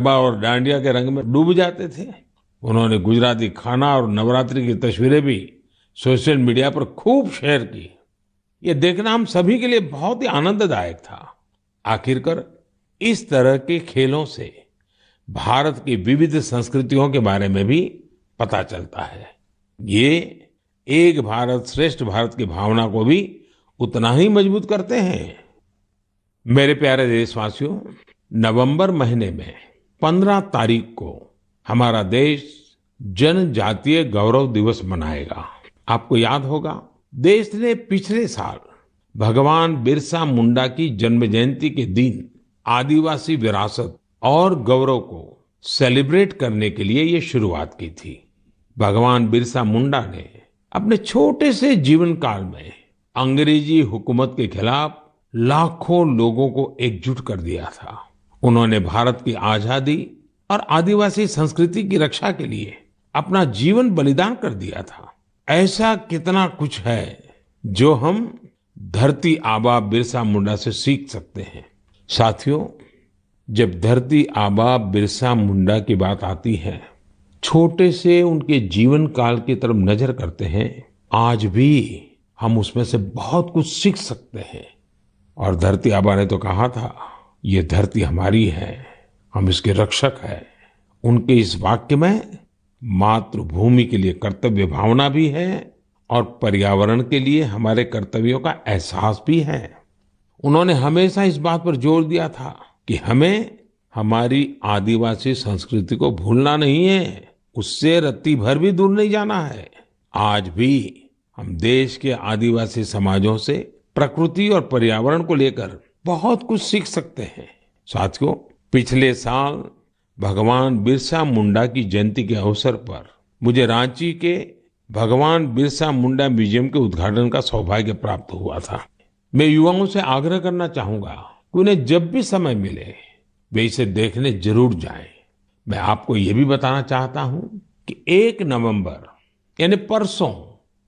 गरबा और डांडिया के रंग में डूब जाते थे। उन्होंने गुजराती खाना और नवरात्रि की तस्वीरें भी सोशल मीडिया पर खूब शेयर की। ये देखना हम सभी के लिए बहुत ही आनंददायक था। आखिरकार इस तरह के खेलों से भारत की विविध संस्कृतियों के बारे में भी पता चलता है। ये एक भारत श्रेष्ठ भारत की भावना को भी उतना ही मजबूत करते हैं। मेरे प्यारे देशवासियों, नवंबर महीने में 15 तारीख को हमारा देश जनजातीय गौरव दिवस मनाएगा। आपको याद होगा, देश ने पिछले साल भगवान बिरसा मुंडा की जन्म जयंती के दिन आदिवासी विरासत और गौरव को सेलिब्रेट करने के लिए ये शुरुआत की थी। भगवान बिरसा मुंडा ने अपने छोटे से जीवन काल में अंग्रेजी हुकूमत के खिलाफ लाखों लोगों को एकजुट कर दिया था। उन्होंने भारत की आजादी और आदिवासी संस्कृति की रक्षा के लिए अपना जीवन बलिदान कर दिया था। ऐसा कितना कुछ है जो हम धरती आबा बिरसा मुंडा से सीख सकते हैं। साथियों, जब धरती आबा बिरसा मुंडा की बात आती है, छोटे से उनके जीवन काल की तरफ नजर करते हैं, आज भी हम उसमें से बहुत कुछ सीख सकते हैं। और धरती आबा ने तो कहा था, ये धरती हमारी है, हम इसके रक्षक हैं। उनके इस वाक्य में मातृभूमि के लिए कर्तव्य भावना भी है और पर्यावरण के लिए हमारे कर्तव्यों का एहसास भी है। उन्होंने हमेशा इस बात पर जोर दिया था कि हमें हमारी आदिवासी संस्कृति को भूलना नहीं है, उससे रत्ती भर भी दूर नहीं जाना है। आज भी हम देश के आदिवासी समाजों से प्रकृति और पर्यावरण को लेकर बहुत कुछ सीख सकते हैं। साथियों, पिछले साल भगवान बिरसा मुंडा की जयंती के अवसर पर मुझे रांची के भगवान बिरसा मुंडा म्यूजियम के उद्घाटन का सौभाग्य प्राप्त हुआ था। मैं युवाओं से आग्रह करना चाहूंगा कि उन्हें जब भी समय मिले वे इसे देखने जरूर जाएं। मैं आपको ये भी बताना चाहता हूं कि 1 नवंबर यानी परसों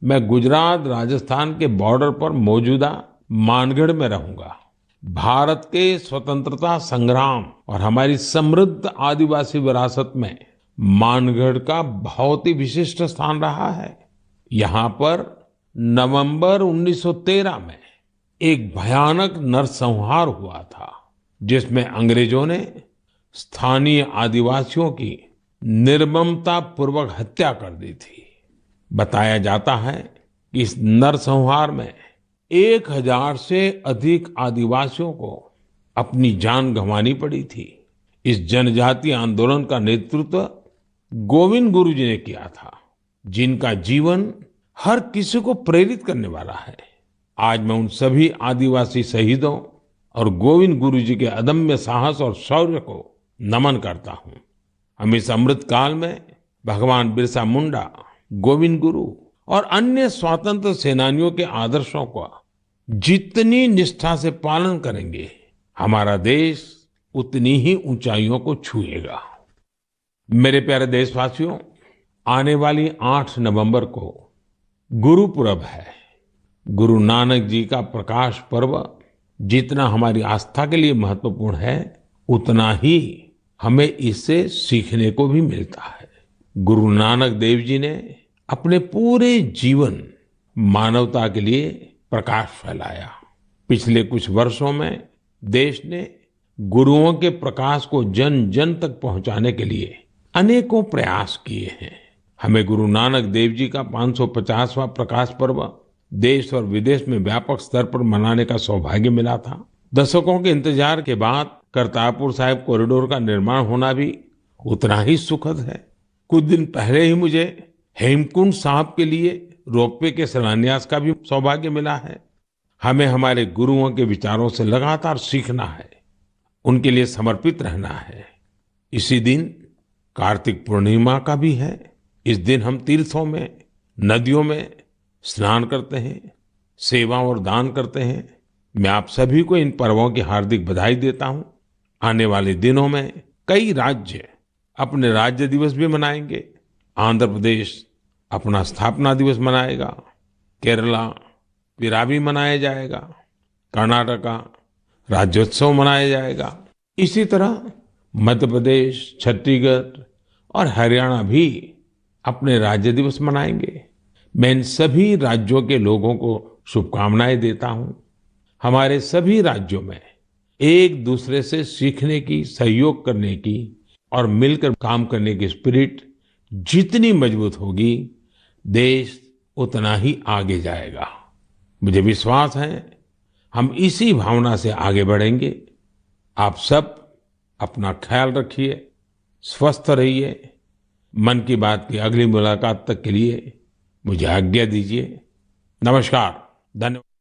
मैं गुजरात राजस्थान के बॉर्डर पर मौजूदा मानगढ़ में रहूंगा। भारत के स्वतंत्रता संग्राम और हमारी समृद्ध आदिवासी विरासत में मानगढ़ का बहुत ही विशिष्ट स्थान रहा है। यहाँ पर नवंबर 1913 में एक भयानक नरसंहार हुआ था, जिसमें अंग्रेजों ने स्थानीय आदिवासियों की निर्ममता पूर्वक हत्या कर दी थी। बताया जाता है कि इस नरसंहार में 1000 से अधिक आदिवासियों को अपनी जान गंवानी पड़ी थी। इस जनजातीय आंदोलन का नेतृत्व गोविंद गुरु जी ने किया था, जिनका जीवन हर किसी को प्रेरित करने वाला है। आज मैं उन सभी आदिवासी शहीदों और गोविंद गुरु जी के अदम्य साहस और शौर्य को नमन करता हूँ। हम इस अमृत काल में भगवान बिरसा मुंडा, गोविंद गुरु और अन्य स्वतंत्र सेनानियों के आदर्शों का जितनी निष्ठा से पालन करेंगे, हमारा देश उतनी ही ऊंचाइयों को छुएगा। मेरे प्यारे देशवासियों, आने वाली 8 नवंबर को गुरुपुरब है। गुरु नानक जी का प्रकाश पर्व जितना हमारी आस्था के लिए महत्वपूर्ण है, उतना ही हमें इससे सीखने को भी मिलता है। गुरु नानक देव जी ने अपने पूरे जीवन मानवता के लिए प्रकाश फैलाया। पिछले कुछ वर्षों में देश ने गुरुओं के प्रकाश को जन जन तक पहुंचाने के लिए अनेकों प्रयास किए हैं। हमें गुरु नानक देव जी का 550वां प्रकाश पर्व देश और विदेश में व्यापक स्तर पर मनाने का सौभाग्य मिला था। दशकों के इंतजार के बाद करतारपुर साहिब कॉरिडोर का निर्माण होना भी उतना ही सुखद है। कुछ दिन पहले ही मुझे हेमकुंड साहिब के लिए रोपवे के शिलान्यास का भी सौभाग्य मिला है। हमें हमारे गुरुओं के विचारों से लगातार सीखना है, उनके लिए समर्पित रहना है। इसी दिन कार्तिक पूर्णिमा का भी है। इस दिन हम तीर्थों में, नदियों में स्नान करते हैं, सेवा और दान करते हैं। मैं आप सभी को इन पर्वों की हार्दिक बधाई देता हूं। आने वाले दिनों में कई राज्य अपने राज्य दिवस भी मनाएंगे। आंध्र प्रदेश अपना स्थापना दिवस मनाएगा, केरला पिरावी मनाया जाएगा, कर्नाटका राज्योत्सव मनाया जाएगा। इसी तरह मध्य प्रदेश, छत्तीसगढ़ और हरियाणा भी अपने राज्य दिवस मनाएंगे। मैं इन सभी राज्यों के लोगों को शुभकामनाएं देता हूं। हमारे सभी राज्यों में एक दूसरे से सीखने की, सहयोग करने की और मिलकर काम करने की स्पिरिट जितनी मजबूत होगी, देश उतना ही आगे जाएगा। मुझे विश्वास है हम इसी भावना से आगे बढ़ेंगे। आप सब अपना ख्याल रखिए, स्वस्थ रहिए। मन की बात की अगली मुलाकात तक के लिए मुझे आज्ञा दीजिए। नमस्कार, धन्यवाद।